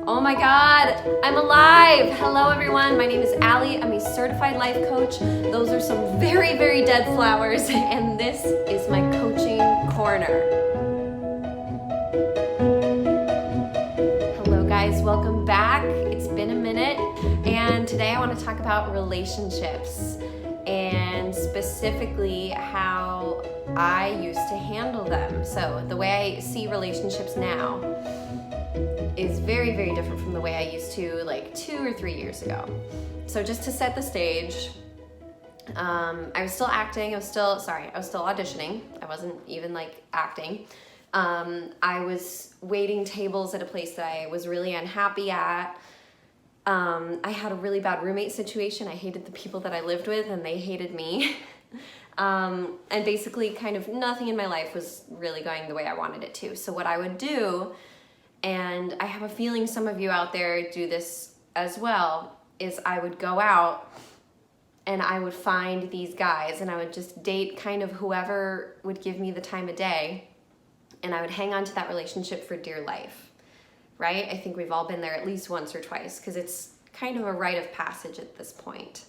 Oh my God, I'm alive. Hello everyone, my name is Allie. I'm a certified life coach. Those are some very, very dead flowers, and this is my coaching corner. Hello guys, welcome back. It's been a minute, and today I want to talk about relationships and specifically how I used to handle them. So the way I see relationships now is very, very different from the way I used to like 2 or 3 years ago. So just to set the stage, I was still acting, I was still auditioning. I wasn't even like acting. I was waiting tables at a place that I was really unhappy at. I had a really bad roommate situation. I hated the people that I lived with and they hated me. And basically kind of nothing in my life was really going the way I wanted it to. So what I would do, and I have a feeling some of you out there do this as well, is I would go out and I would find these guys and I would just date kind of whoever would give me the time of day, and I would hang on to that relationship for dear life, right? I think we've all been there at least once or twice because it's kind of a rite of passage at this point.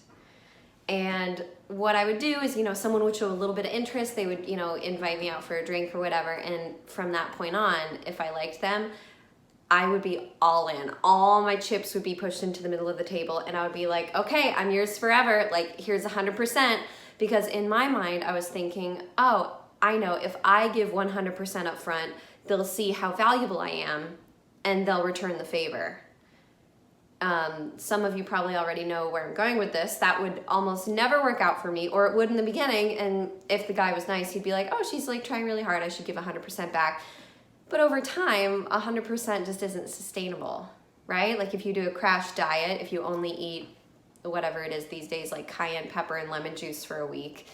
And what I would do is, someone would show a little bit of interest, they would, invite me out for a drink or whatever, and from that point on, if I liked them, I would be all in. All my chips would be pushed into the middle of the table, and I would be like, okay, I'm yours forever. Like, here's 100%. Because in my mind, I was thinking, oh, I know if I give 100% up front, they'll see how valuable I am, and they'll return the favor. Some of you probably already know where I'm going with this. That would almost never work out for me, or it would in the beginning, and if the guy was nice, he'd be like, oh, she's like trying really hard, I should give 100% back. But over time, 100% just isn't sustainable, right? Like if you do a crash diet, if you only eat whatever it is these days, like cayenne pepper and lemon juice for a week,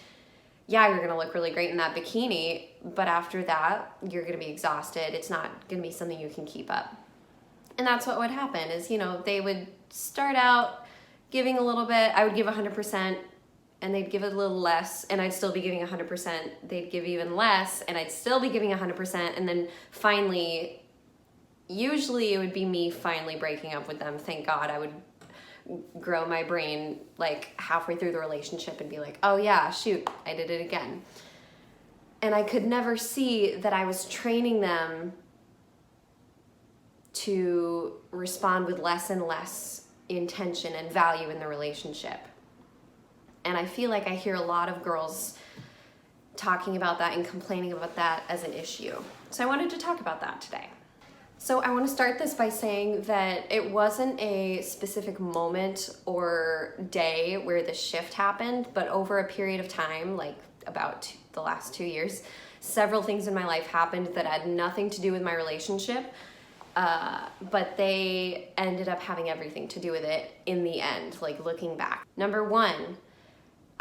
yeah, you're gonna look really great in that bikini, but after that, you're gonna be exhausted. It's not gonna be something you can keep up. And that's what would happen is, they would start out giving a little bit, I would give 100%, and they'd give it a little less, and I'd still be giving 100%. They'd give even less, and I'd still be giving 100%, and then finally, usually it would be me finally breaking up with them. Thank God. I would grow my brain like halfway through the relationship and be like, oh yeah, shoot, I did it again. And I could never see that I was training them to respond with less and less intention and value in the relationship. And I feel like I hear a lot of girls talking about that and complaining about that as an issue. So I wanted to talk about that today. So I want to start this by saying that it wasn't a specific moment or day where the shift happened, but over a period of time, like about the last 2 years, several things in my life happened that had nothing to do with my relationship, but they ended up having everything to do with it in the end, like looking back. Number one,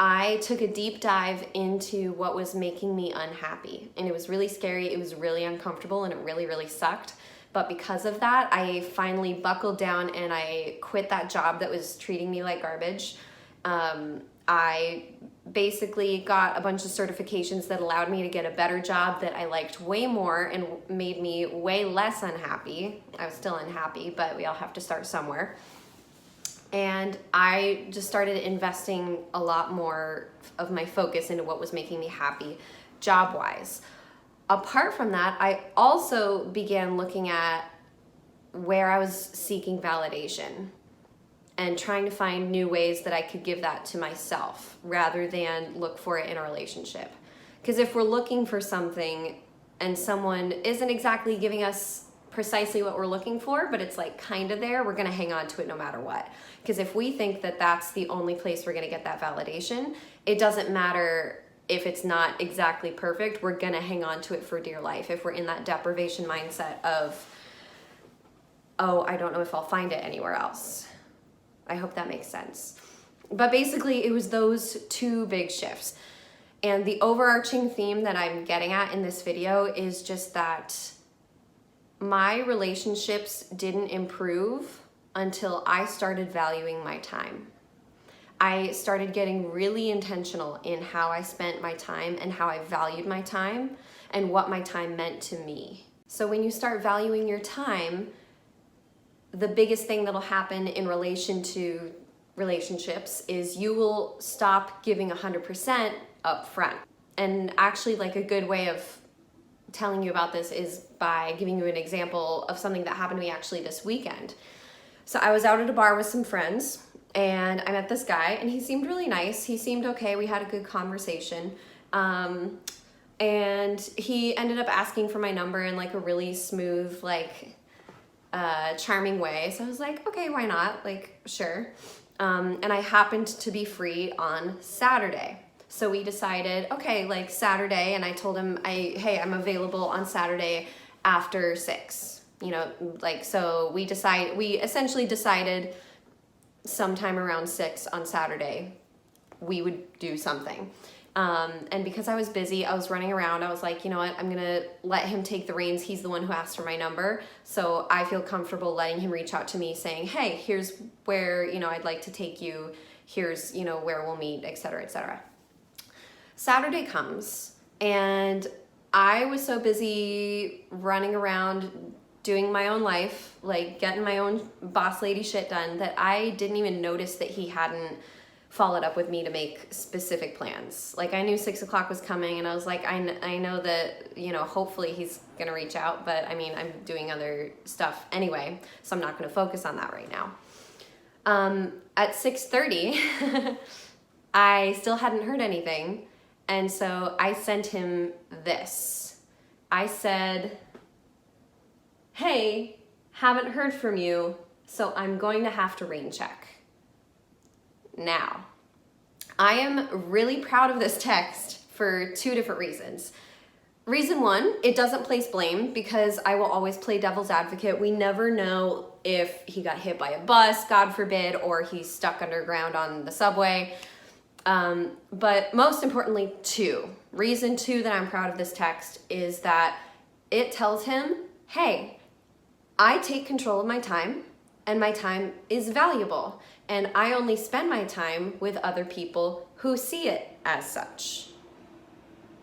I took a deep dive into what was making me unhappy, and it was really scary, it was really uncomfortable, and it really, really sucked. But because of that, I finally buckled down and I quit that job that was treating me like garbage. I basically got a bunch of certifications that allowed me to get a better job that I liked way more and made me way less unhappy. I was still unhappy, but we all have to start somewhere. And I just started investing a lot more of my focus into what was making me happy job-wise. Apart from that, I also began looking at where I was seeking validation and trying to find new ways that I could give that to myself rather than look for it in a relationship. Because if we're looking for something and someone isn't exactly giving us precisely what we're looking for, but it's like kind of there, we're gonna hang on to it no matter what. Because if we think that that's the only place we're gonna get that validation, it doesn't matter if it's not exactly perfect, we're gonna hang on to it for dear life. If we're in that deprivation mindset of, oh, I don't know if I'll find it anywhere else. I hope that makes sense. But basically it was those two big shifts. And the overarching theme that I'm getting at in this video is just that my relationships didn't improve until I started valuing my time. I started getting really intentional in how I spent my time and how I valued my time and what my time meant to me. So when you start valuing your time, the biggest thing that'll happen in relation to relationships is you will stop giving 100% up front. And actually, like, a good way of telling you about this is by giving you an example of something that happened to me actually this weekend. So I was out at a bar with some friends, and I met this guy, and he seemed really nice. He seemed okay. We had a good conversation. And he ended up asking for my number in like a really smooth, like, charming way. So I was like, okay, why not? Like, sure. And I happened to be free on Saturday. So we decided, okay, like Saturday, and I told him, hey, I'm available on Saturday after 6. You know, like, so we essentially decided sometime around 6 on Saturday, we would do something. And because I was busy, I was running around, I was like, you know what, I'm gonna let him take the reins. He's the one who asked for my number. So I feel comfortable letting him reach out to me saying, hey, here's where, you know, I'd like to take you. Here's, you know, where we'll meet, et cetera, et cetera. Saturday comes, and I was so busy running around doing my own life, like getting my own boss lady shit done, that I didn't even notice that he hadn't followed up with me to make specific plans. Like, I knew 6 o'clock was coming, and I was like, I know that, you know, hopefully he's gonna reach out, but I mean, I'm doing other stuff anyway, so I'm not gonna focus on that right now. At 6:30, I still hadn't heard anything, and so I sent him this. I said, hey, haven't heard from you, so I'm going to have to rain check. Now, I am really proud of this text for 2 different reasons. Reason 1, it doesn't place blame, because I will always play devil's advocate. We never know if he got hit by a bus, God forbid, or he's stuck underground on the subway. But most importantly, 2. Reason 2 that I'm proud of this text is that it tells him, hey, I take control of my time, and my time is valuable, and I only spend my time with other people who see it as such.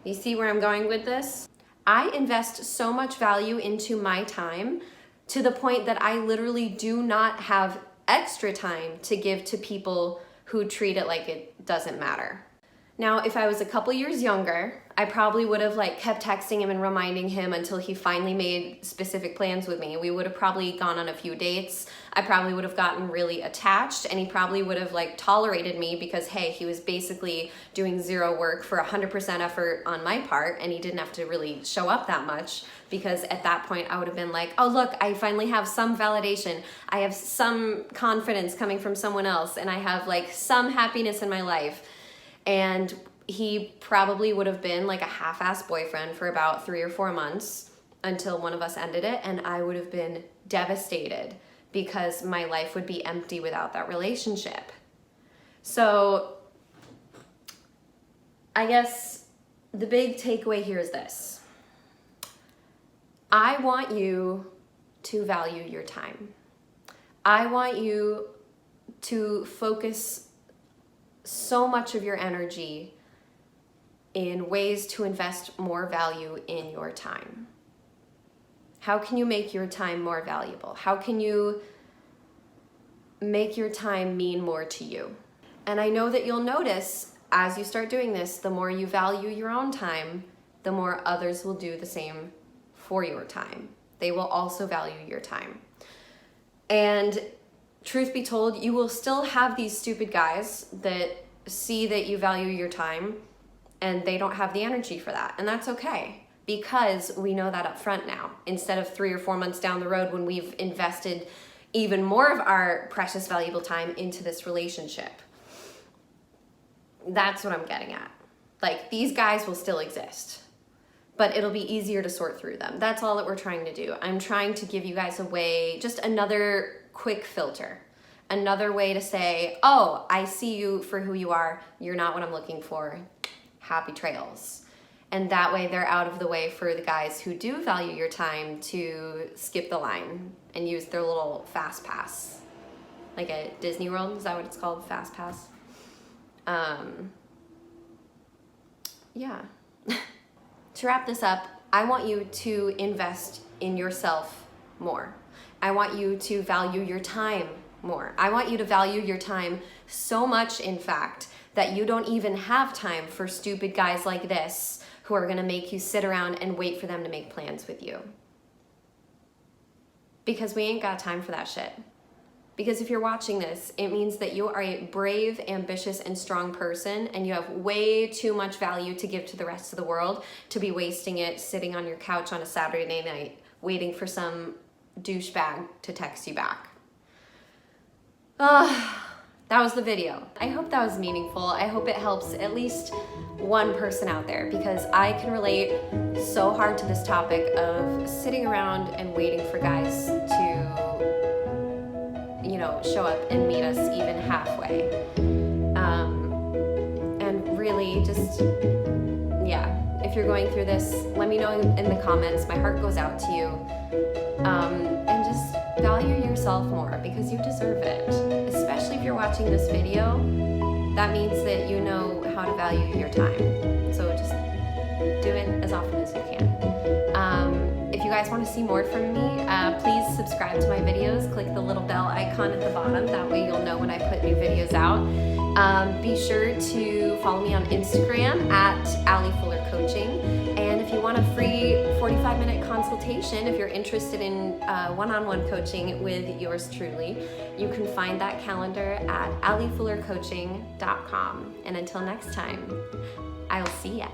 You see where I'm going with this? I invest so much value into my time to the point that I literally do not have extra time to give to people who treat it like it doesn't matter. Now, if I was a couple years younger, I probably would have like kept texting him and reminding him until he finally made specific plans with me. We would have probably gone on a few dates. I probably would have gotten really attached, and he probably would have like tolerated me because, hey, he was basically doing 0 work for 100% effort on my part, and he didn't have to really show up that much, because at that point I would have been like, oh look, I finally have some validation. I have some confidence coming from someone else, and I have like some happiness in my life. And he probably would have been like a half-assed boyfriend for about 3 or 4 months until one of us ended it, and I would have been devastated because my life would be empty without that relationship. So I guess the big takeaway here is this. I want you to value your time. I want you to focus so much of your energy in ways to invest more value in your time. How can you make your time more valuable? How can you make your time mean more to you? And I know that you'll notice as you start doing this, the more you value your own time, the more others will do the same for your time. They will also value your time. And truth be told, you will still have these stupid guys that see that you value your time and they don't have the energy for that. And that's okay, because we know that up front now, instead of 3 or 4 months down the road when we've invested even more of our precious, valuable time into this relationship. That's what I'm getting at. Like, these guys will still exist, but it'll be easier to sort through them. That's all that we're trying to do. I'm trying to give you guys a way, just another quick filter. Another way to say, oh, I see you for who you are. You're not what I'm looking for. Happy trails. And that way they're out of the way for the guys who do value your time to skip the line and use their little fast pass. Like at Disney World, is that what it's called? Fast pass? Yeah. To wrap this up, I want you to invest in yourself more. I want you to value your time more. I want you to value your time so much, in fact, that you don't even have time for stupid guys like this who are gonna make you sit around and wait for them to make plans with you. Because we ain't got time for that shit. Because if you're watching this, it means that you are a brave, ambitious, and strong person, and you have way too much value to give to the rest of the world to be wasting it sitting on your couch on a Saturday night waiting for some douchebag to text you back. That was the video. I hope that was meaningful. I hope it helps at least one person out there, because I can relate so hard to this topic of sitting around and waiting for guys to, you know, show up and meet us even halfway. And really just, yeah, if you're going through this, let me know in the comments. My heart goes out to you. And just value yourself more, because you deserve it. Especially if you're watching this video, that means that you know how to value your time. So just do it as often as you can. If you guys want to see more from me, please subscribe to my videos. Click the little bell icon at the bottom. That way you'll know when I put new videos out. Be sure to follow me on Instagram at Ali Fuller Coaching. And if you want a free 45-minute consultation, if you're interested in one-on-one coaching with yours truly, you can find that calendar at alifullercoaching.com. And until next time, I'll see ya.